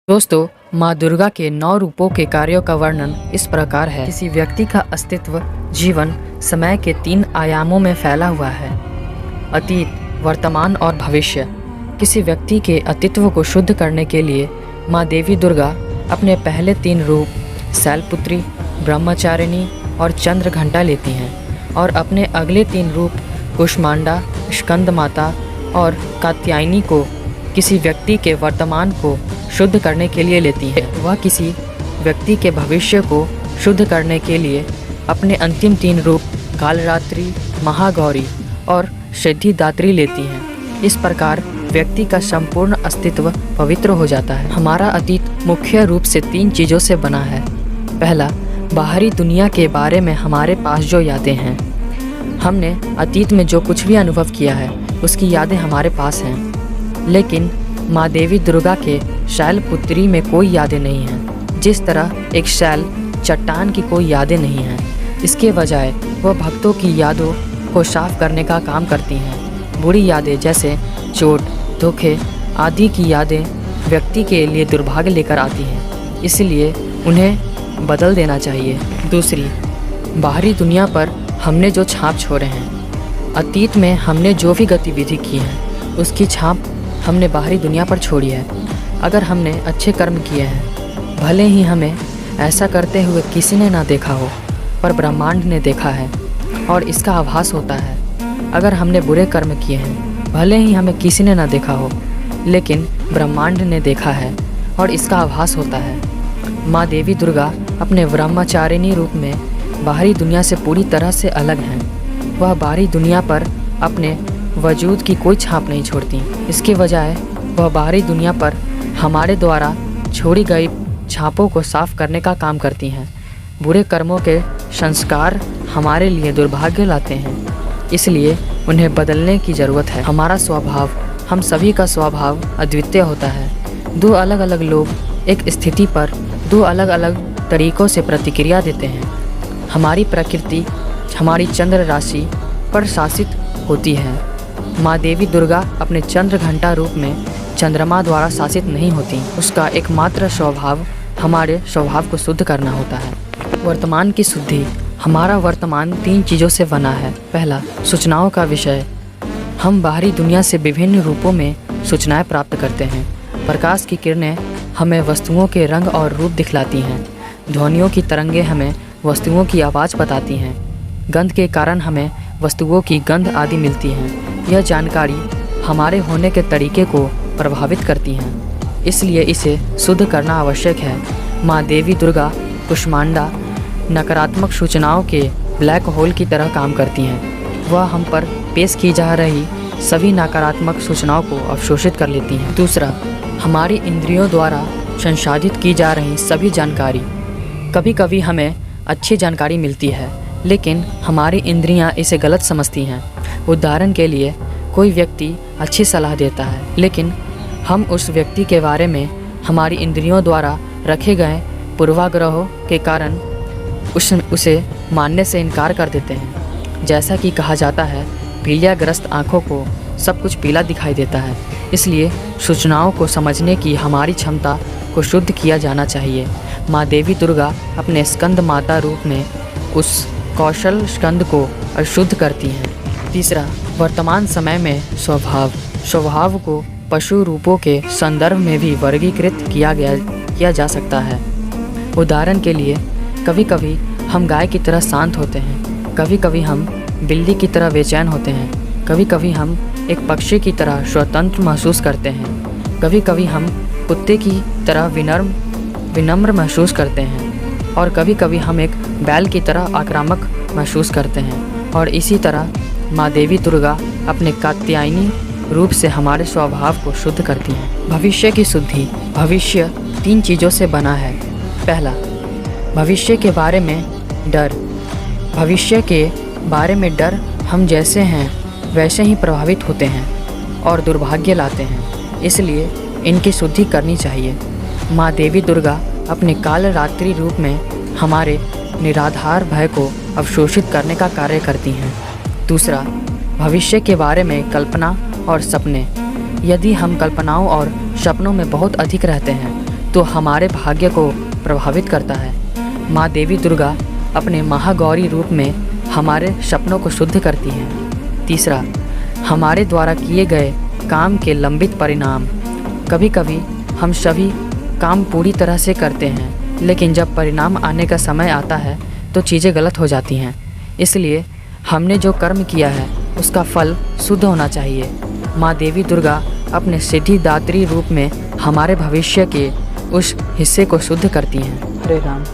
दोस्तों, माँ दुर्गा के 9 रूपों के कार्यों का वर्णन इस प्रकार है। किसी व्यक्ति का अस्तित्व जीवन समय के 3 आयामों में फैला हुआ है। अतीत, वर्तमान और भविष्य। किसी व्यक्ति के अस्तित्व को शुद्ध करने के लिए माँ देवी दुर्गा अपने पहले 3 रूप शैलपुत्री, ब्रह्मचारिणी और चंद्रघंटा लेती हैं और अपने अगले 3 रूप कुष्मांडा, स्कंद माता और कात्यायनी को किसी व्यक्ति के वर्तमान को शुद्ध करने के लिए लेती है। वह किसी व्यक्ति के भविष्य को शुद्ध करने के लिए अपने अंतिम 3 रूप कालरात्रि, महागौरी और सिद्धिदात्री लेती हैं। इस प्रकार व्यक्ति का संपूर्ण अस्तित्व पवित्र हो जाता है। हमारा अतीत मुख्य रूप से 3 चीज़ों से बना है। पहला, बाहरी दुनिया के बारे में हमारे पास जो यादें हैं। हमने अतीत में जो कुछ भी अनुभव किया है उसकी यादें हमारे पास हैं, लेकिन माँ देवी दुर्गा के शैलपुत्री में कोई यादें नहीं हैं। जिस तरह एक शैल चट्टान की कोई यादें नहीं हैं, इसके बजाय वह भक्तों की यादों को साफ करने का काम करती हैं। बुरी यादें जैसे चोट, धोखे आदि की यादें व्यक्ति के लिए दुर्भाग्य लेकर आती हैं, इसलिए उन्हें बदल देना चाहिए। दूसरी, बाहरी दुनिया पर हमने जो छाप छोड़े हैं। अतीत में हमने जो भी गतिविधि की है उसकी छाप हमने बाहरी दुनिया पर छोड़ी है। अगर हमने अच्छे कर्म किए हैं, भले ही हमें ऐसा करते हुए किसी ने ना देखा हो, पर ब्रह्मांड ने देखा है और इसका आभास होता है। अगर हमने बुरे कर्म किए हैं, भले ही हमें किसी ने ना देखा हो, लेकिन ब्रह्मांड ने देखा है और इसका आभास होता है। माँ देवी दुर्गा अपने ब्रह्मचारिणी रूप में बाहरी दुनिया से पूरी तरह से अलग हैं। वह बाहरी दुनिया पर अपने वजूद की कोई छाप नहीं छोड़ती। इसके बजाय वह बाहरी दुनिया पर हमारे द्वारा छोड़ी गई छापों को साफ करने का काम करती हैं। बुरे कर्मों के संस्कार हमारे लिए दुर्भाग्य लाते हैं, इसलिए उन्हें बदलने की ज़रूरत है। हमारा स्वभाव, हम सभी का स्वभाव अद्वितीय होता है। 2 अलग अलग लोग एक स्थिति पर 2 अलग अलग तरीक़ों से प्रतिक्रिया देते हैं। हमारी प्रकृति हमारी चंद्र राशि पर शासित होती है। माँ देवी दुर्गा अपने चंद्रघंटा रूप में चंद्रमा द्वारा शासित नहीं होती। उसका एकमात्र स्वभाव हमारे स्वभाव को शुद्ध करना होता है। वर्तमान की शुद्धि। हमारा वर्तमान 3 चीज़ों से बना है। पहला, सूचनाओं का विषय। हम बाहरी दुनिया से विभिन्न रूपों में सूचनाएं प्राप्त करते हैं। प्रकाश की किरणें हमें वस्तुओं के रंग और रूप दिखलाती हैं। ध्वनियों की तरंगें हमें वस्तुओं की आवाज़ बताती हैं। गंध के कारण हमें वस्तुओं की गंध आदि मिलती हैं। यह जानकारी हमारे होने के तरीके को प्रभावित करती हैं, इसलिए इसे शुद्ध करना आवश्यक है। माँ देवी दुर्गा कुष्मांडा नकारात्मक सूचनाओं के ब्लैक होल की तरह काम करती हैं। वह हम पर पेश की जा रही सभी नकारात्मक सूचनाओं को अवशोषित कर लेती हैं। दूसरा, हमारी इंद्रियों द्वारा संसाधित की जा रही सभी जानकारी। कभी कभी हमें अच्छी जानकारी मिलती है, लेकिन हमारी इंद्रियां इसे गलत समझती हैं। उदाहरण के लिए, कोई व्यक्ति अच्छी सलाह देता है, लेकिन हम उस व्यक्ति के बारे में हमारी इंद्रियों द्वारा रखे गए पूर्वाग्रहों के कारण उसे मानने से इनकार कर देते हैं। जैसा कि कहा जाता है, पीलियाग्रस्त आँखों को सब कुछ पीला दिखाई देता है। इसलिए सूचनाओं को समझने की हमारी क्षमता को शुद्ध किया जाना चाहिए। माँ देवी दुर्गा अपने स्कंद माता रूप में उस कौशल स्कंद को अशुद्ध करती हैं। तीसरा, वर्तमान समय में स्वभाव को पशु रूपों के संदर्भ में भी वर्गीकृत किया जा सकता है। उदाहरण के लिए, कभी कभी हम गाय की तरह शांत होते हैं, कभी कभी हम बिल्ली की तरह बेचैन होते हैं, कभी कभी हम एक पक्षी की तरह स्वतंत्र महसूस करते हैं, कभी कभी हम कुत्ते की तरह विनम्र महसूस करते हैं और कभी कभी हम एक बैल की तरह आक्रामक महसूस करते हैं। और इसी तरह माँ देवी दुर्गा अपने कात्यायनी रूप से हमारे स्वभाव को शुद्ध करती हैं। भविष्य की शुद्धि। भविष्य 3 चीज़ों से बना है। पहला, भविष्य के बारे में डर। भविष्य के बारे में डर हम जैसे हैं वैसे ही प्रभावित होते हैं और दुर्भाग्य लाते हैं, इसलिए इनकी शुद्धि करनी चाहिए। माँ देवी दुर्गा अपने कालरात्रि रूप में हमारे निराधार भय को अवशोषित करने का कार्य करती हैं। दूसरा, भविष्य के बारे में कल्पना और सपने। यदि हम कल्पनाओं और सपनों में बहुत अधिक रहते हैं तो हमारे भाग्य को प्रभावित करता है। माँ देवी दुर्गा अपने महागौरी रूप में हमारे सपनों को शुद्ध करती हैं। तीसरा, हमारे द्वारा किए गए काम के लंबित परिणाम। कभी कभी हम सभी काम पूरी तरह से करते हैं, लेकिन जब परिणाम आने का समय आता है तो चीज़ें गलत हो जाती हैं। इसलिए हमने जो कर्म किया है उसका फल शुद्ध होना चाहिए। माँ देवी दुर्गा अपने सिद्धिदात्री रूप में हमारे भविष्य के उस हिस्से को शुद्ध करती हैं। हरे राम।